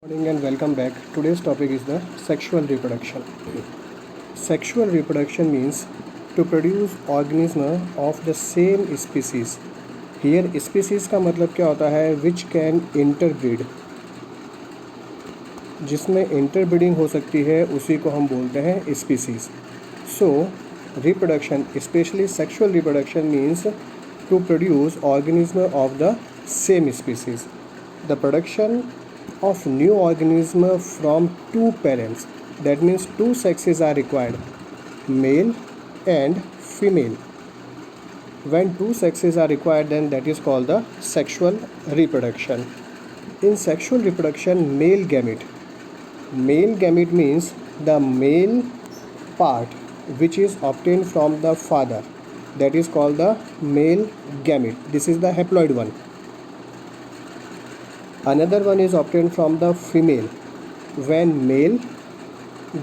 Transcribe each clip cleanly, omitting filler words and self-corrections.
Morning and welcome back. Today's topic is the sexual reproduction. Sexual reproduction means to produce organism of the same species. Here species का मतलब क्या होता है? Which can interbreed. जिसमें interbreeding हो सकती है उसी को हम बोलते हैं species. So reproduction, especially sexual reproduction, means to produce organism of the same species. The production of new organism from two parents, that means two sexes are required, male and female. When two sexes are required, then that is called the sexual reproduction. In sexual reproduction, male gamete means the male part which is obtained from the father, that is called the male gamete. This is the haploid one. Another one is obtained from the female. When male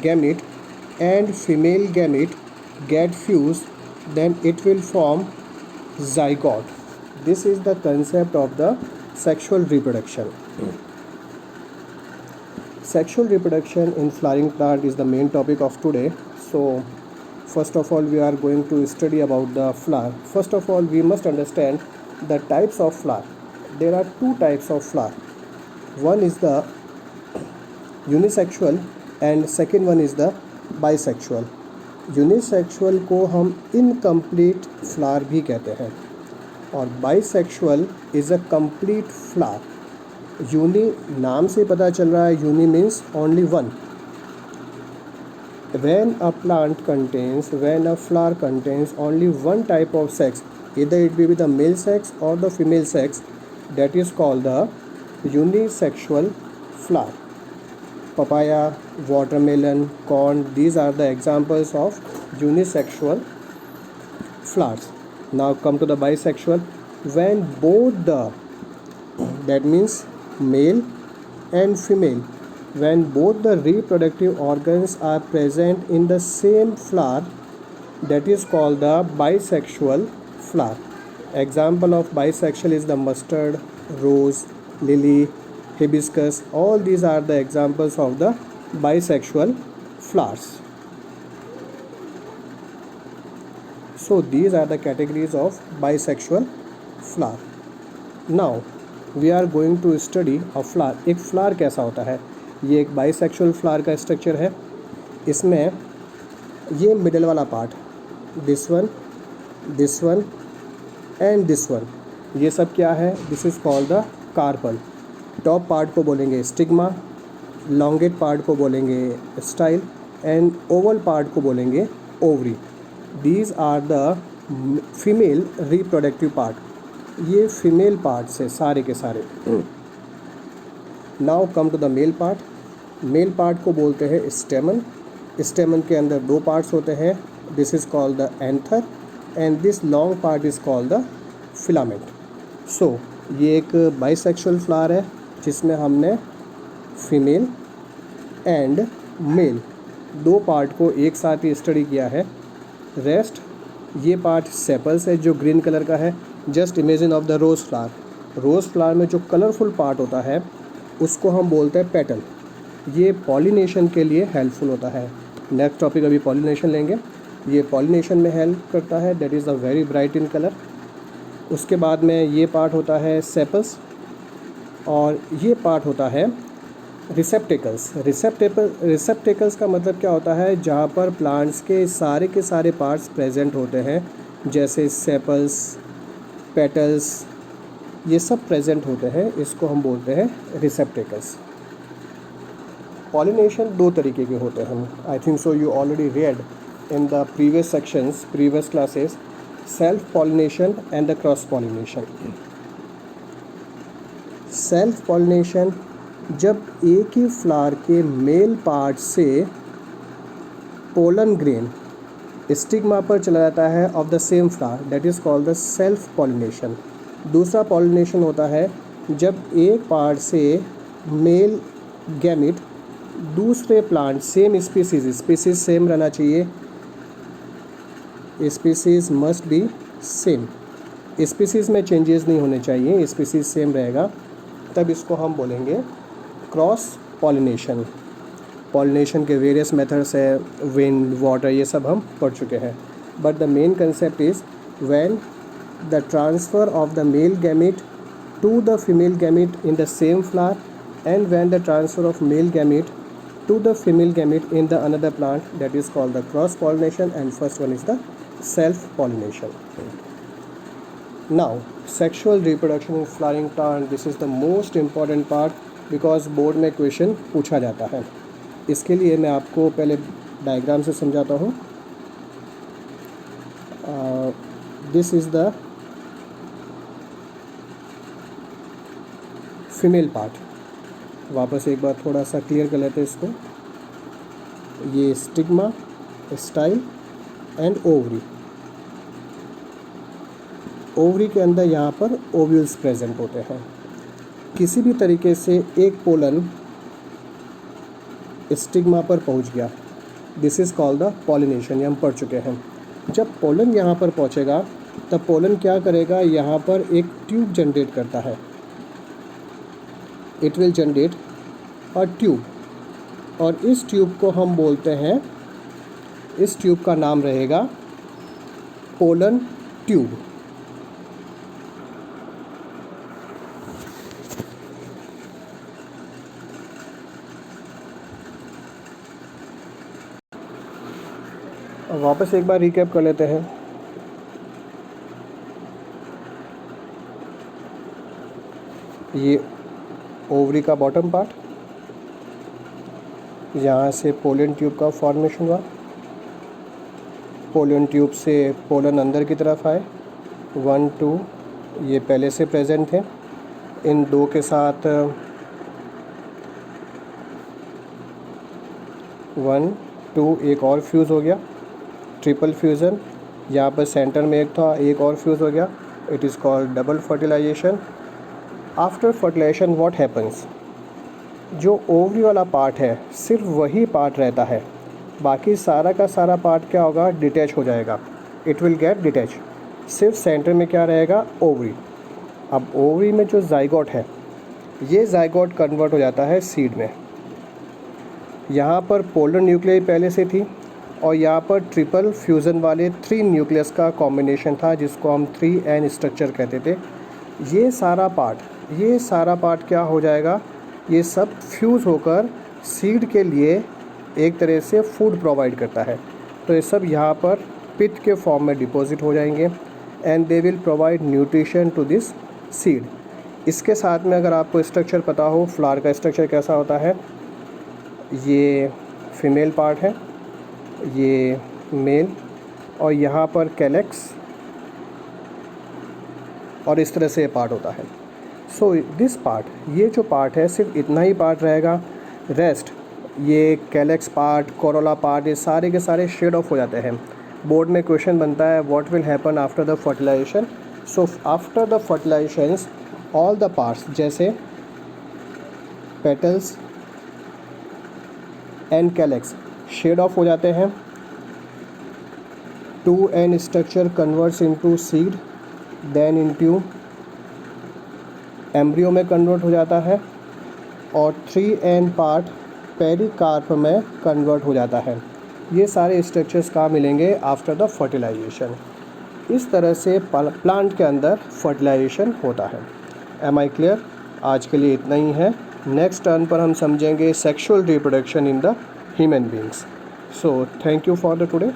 gamete and female gamete get fused, then it will form zygote. This is the concept of the sexual reproduction. Sexual reproduction in flowering plant is the main topic of today. So first of all, we are going to study about the flower. First of all, we must understand the types of flower. There are two types of flower. One is the unisexual and second one is the bisexual. Unisexual को हम incomplete flower भी कहते हैं और bisexual is a complete flower. Uni नाम से पता चल रहा है, uni means only one. when a flower contains only one type of sex, either it be the male sex or the female sex, that is called the unisexual flower. Papaya, watermelon, corn, these are the examples of unisexual flowers. Now come to the bisexual. When both that means male and female, when both the reproductive organs are present in the same flower, that is called the bisexual flower. Example of bisexual is the mustard, rose, lily, hibiscus. All these are the examples of the bisexual flowers. So these are the categories of bisexual flower. Now we are going to study a flower. एक flower कैसा होता है? ये एक bisexual flower का structure है. इसमें ये मिडल वाला part, this one and this one, ये सब क्या है? This is called the carpel. Top part को बोलेंगे स्टिग्मा, लॉन्गेट पार्ट को बोलेंगे स्टाइल एंड ओवल पार्ट को बोलेंगे ovary. These are the female reproductive part. ये फीमेल पार्ट से सारे के सारे. Now come to the male part. Male part को बोलते हैं स्टेमन. स्टेमन के अंदर दो पार्ट्स होते हैं. This is called the anther and this long part is called the filament. So ये एक बाइसेक्सुअल फ्लावर है जिसमें हमने फीमेल एंड मेल दो पार्ट को एक साथ ही स्टडी किया है. रेस्ट ये पार्ट सेपल्स है जो ग्रीन कलर का है. Just imagine of the rose flower. Rose flower में जो कलरफुल पार्ट होता है उसको हम बोलते हैं पेटल. ये पॉलिनेशन के लिए हेल्पफुल होता है. नेक्स्ट टॉपिक अभी पॉलिनेशन लेंगे. ये पॉलिनेशन में हेल्प करता है. That is a very bright in colour. उसके बाद में ये पार्ट होता है सेपल्स और ये पार्ट होता है रिसेप्टेकल्स. रिसेप्टेकल्स का मतलब क्या होता है? जहाँ पर प्लांट्स के सारे पार्ट्स प्रेजेंट होते हैं, जैसे सेपल्स, पेटल्स, ये सब प्रेजेंट होते हैं. इसको हम बोलते हैं रिसेप्टेकल्स. पॉलिनेशन दो तरीके के होते हैं. I think so you already red in the previous sections, previous classes, self pollination and the cross pollination. Self pollination जब एक ही फ्लावर के मेल पार्ट से पोलन ग्रेन स्टिग्मा पर चला जाता है of the same flower, that is called the self pollination. दूसरा pollination होता है जब एक पार्ट से मेल गैमेट दूसरे प्लांट सेम स्पीसीज सेम रहना चाहिए. Species must be same. Species में चेंजेस नहीं होने चाहिए, स्पीसीज़ सेम रहेगा, तब इसको हम बोलेंगे क्रॉस पॉलिनेशन। पॉलिनेशन के वेरियस मेथड्स है, विंड, वाटर, ये सब हम पढ़ चुके हैं। But the main concept is when the transfer of the male gamete to the female gamete in the same flower and when the transfer of male gamete to the female gamete in the another plant, that is called the cross pollination, and first one is the self pollination. Now sexual reproduction in flowering plant, this is the most important part because board में question पूछा जाता है। इसके लिए मैं आपको पहले diagram से समझाता हूँ। This is the female part. वापस एक बार थोड़ा सा क्लियर कर लेते हैं इसको। ये stigma, style and ovary. Ovary के अंदर यहाँ पर ओव्यूल्स प्रेजेंट होते हैं। किसी भी तरीके से एक पोलन स्टिग्मा पर पहुँच गया, this is called the pollination, ये हम पढ़ चुके हैं। जब पोलन यहाँ पर पहुँचेगा तब पोलन क्या करेगा, यहाँ पर एक ट्यूब जनरेट करता है। It will generate a tube, और इस ट्यूब को हम बोलते हैं, इस ट्यूब का नाम रहेगा पोलन ट्यूब। अब वापस एक बार रिकैप कर लेते हैं। ये ओवरी का बॉटम पार्ट, यहाँ से पोलन ट्यूब का फॉर्मेशन हुआ। पोलन ट्यूब से पोलन अंदर की तरफ आए, 1 2 ये पहले से प्रेजेंट थे। इन दो के साथ 1 2 एक और फ्यूज़ हो गया, ट्रिपल फ्यूज़न। यहाँ पर सेंटर में एक था, एक और फ्यूज़ हो गया। It is called double fertilisation. After fertilisation what happens, जो ओवरी वाला पार्ट है सिर्फ वही पार्ट रहता है, बाकी सारा का सारा पार्ट क्या होगा, डिटैच हो जाएगा। It will get detach. सिर्फ सेंटर में क्या रहेगा, ओवरी। अब ओवरी में जो जाइगोट है, ये जाइगोट कन्वर्ट हो जाता है सीड में। यहाँ पर पोलर न्यूक्लियाई पहले से थी और यहाँ पर ट्रिपल फ्यूज़न वाले 3 न्यूक्लियस का कॉम्बिनेशन था, जिसको हम 3N स्ट्रक्चर कहते थे। ये सारा पार्ट क्या हो जाएगा, ये सब फ्यूज़ होकर सीड के लिए एक तरह से फूड प्रोवाइड करता है। तो ये सब यहाँ पर पिट के फॉर्म में डिपॉजिट हो जाएंगे and they will provide nutrition to this seed. इसके साथ में अगर आपको स्ट्रक्चर पता हो, फ्लावर का स्ट्रक्चर कैसा होता है, ये फीमेल पार्ट है, ये मेल, और यहाँ पर कैलेक्स, और इस तरह से ये पार्ट होता है। सो दिस पार्ट, ये जो पार्ट है सिर्फ इतना ही पार्ट रहेगा। रेस्ट, ये कैलेक्स पार्ट, कोरोला पार्ट, ये सारे के सारे शेड ऑफ हो जाते हैं। बोर्ड में क्वेश्चन बनता है what will happen after the fertilization. So after the fertilizations all the parts जैसे petals and calyx shed off हो जाते हैं। 2N structure converts into seed, then into embryo में कन्वर्ट हो जाता है, और 3N पार्ट पेरिकार्प में कन्वर्ट हो जाता है। ये सारे स्ट्रक्चर्स कहाँ मिलेंगे, आफ्टर द फर्टिलाइजेशन। इस तरह से प्लांट के अंदर फर्टिलाइजेशन होता है। Am I clear? आज के लिए इतना ही है। नेक्स्ट टर्न पर हम समझेंगे sexual reproduction in the human beings. So thank you for the today.